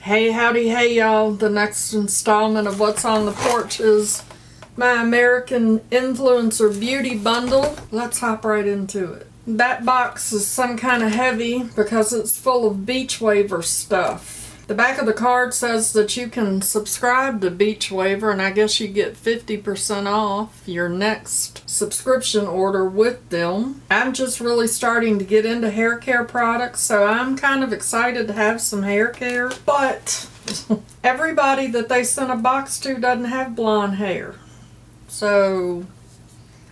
Hey, howdy, hey, y'all. The next installment of What's on the Porch is my American Influencer Beauty Bundle. Let's hop right into it. That box is some kind of heavy because it's full of Beachwaver stuff. The back of the card says that you can subscribe to Beachwaver, and I guess you get 50% off your next subscription order with them. I'm just really starting to get into hair care products, so I'm kind of excited to have some hair care. But everybody that they sent a box to doesn't have blonde hair. So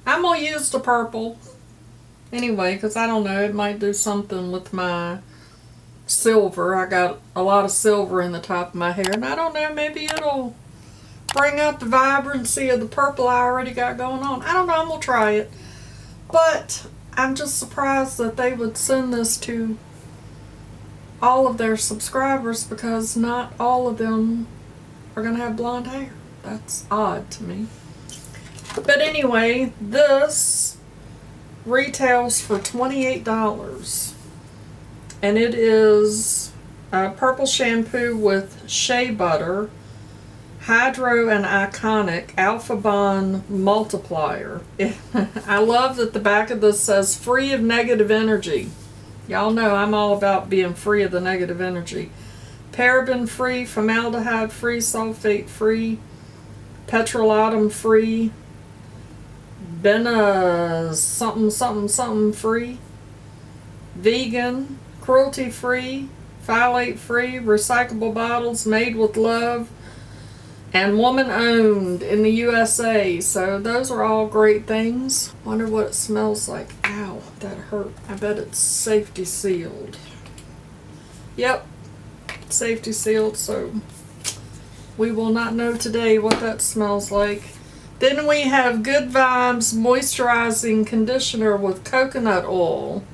I'm going to use the purple anyway, because I don't know, it might do something with my silver. I got a lot of silver in the top of my hair, and I don't know, maybe it'll bring out the vibrancy of the purple I already got going on. I don't know, I'm gonna try it. But I'm just surprised that they would send this to all of their subscribers, because not all of them are gonna have blonde hair. That's odd to me. But anyway, this retails for $28. And it is a purple shampoo with shea butter, hydro and iconic alpha bond multiplier. I love that the back of this says free of negative energy. Y'all know I'm all about being free of the negative energy. Paraben free, formaldehyde free, sulfate free, petrolatum free, something free, vegan, cruelty-free, phthalate-free, recyclable bottles, made with love, and woman-owned in the USA. So those are all great things. Wonder what it smells like. Ow, that hurt. I bet it's safety sealed. Yep, safety sealed, so we will not know today what that smells like. Then we have Good Vibes Moisturizing Conditioner with coconut oil.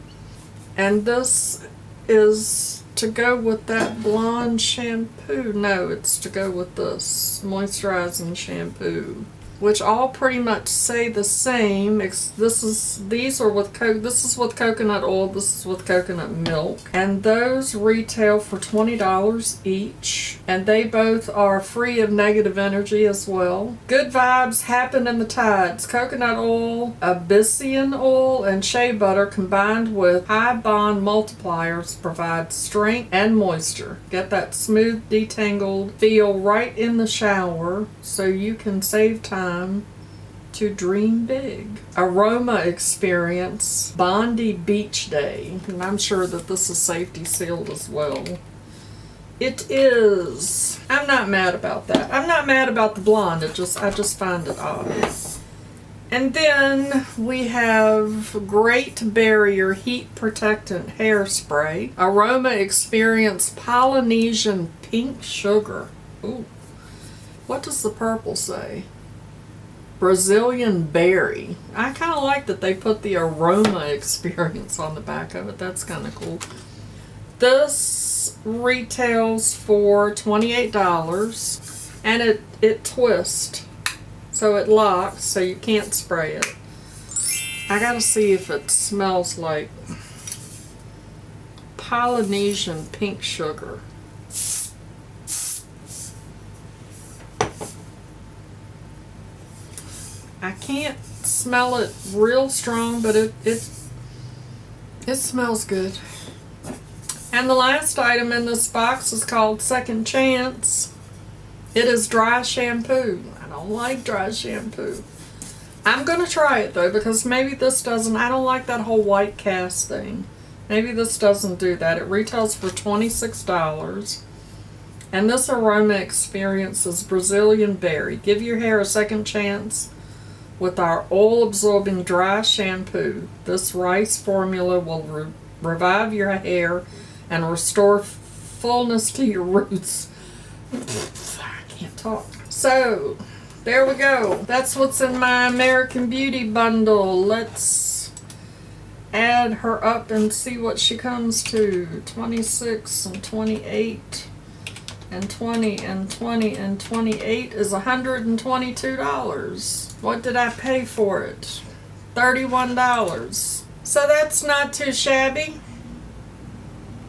And this is to go with that Blonde Shampoo. No, it's to go with this Moisturizing Shampoo, which all pretty much say the same. This is with coconut oil, this is with coconut milk, and those retail for $20 each, and they both are free of negative energy as well. Good vibes happen in the tides. Coconut oil, abyssinian oil, and shea butter combined with high bond multipliers provide strength and moisture. Get that smooth, detangled feel right in the shower, so you can save time to dream big. Aroma experience Bondi Beach Day, and I'm sure that this is safety sealed as well. It is. I'm not mad about that. I'm not mad about the blonde. I just find it odd. And then we have Great Barrier Heat Protectant Hairspray. Aroma experience Polynesian Pink Sugar. Ooh. What does the purple say? Brazilian Berry. I kind of like that they put the aroma experience on the back of it. That's kind of cool. This retails for $28, and it twists, so it locks, so you can't spray it. I gotta see if it smells like Polynesian Pink Sugar. I can't smell it real strong, but it smells good. And the last item in this box is called Second Chance. It is dry shampoo. I don't like dry shampoo. I'm going to try it though, because maybe this doesn't, I don't like that whole white cast thing. Maybe this doesn't do that. It retails for $26. And this aroma experience is Brazilian Berry. Give your hair a second chance with our oil-absorbing dry shampoo. This rice formula will revive your hair and restore fullness to your roots. I can't talk. So, there we go. That's what's in my American Beauty Bundle. Let's add her up and see what she comes to. 26 and 28 and 20 and 20 and 28 is $122. What did I pay for it? $31. So that's not too shabby.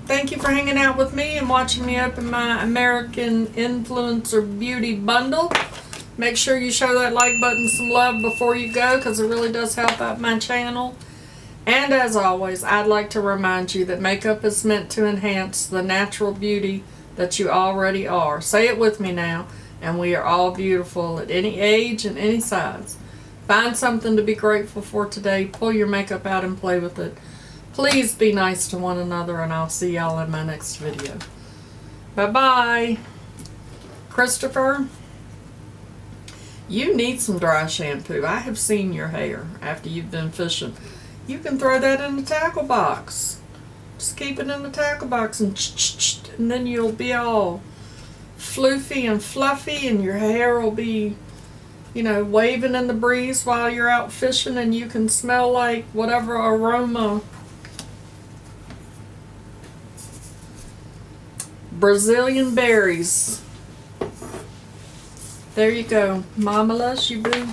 Thank you for hanging out with me and watching me open my American Influencer Beauty Bundle. Make sure you show that like button some love before you go, because it really does help out my channel. And as always, I'd like to remind you that makeup is meant to enhance the natural beauty that you already are. Say it with me now. And we are all beautiful at any age and any size. Find something to be grateful for today. Pull your makeup out and play with it. Please be nice to one another, and I'll see y'all in my next video. Bye-bye. Christopher, you need some dry shampoo. I have seen your hair after you've been fishing. You can throw that in the tackle box. Just keep it in the tackle box and then you'll be all floofy and fluffy, and your hair will be, you know, waving in the breeze while you're out fishing, and you can smell like whatever aroma. Brazilian berries. There you go. Mama loves you, boo.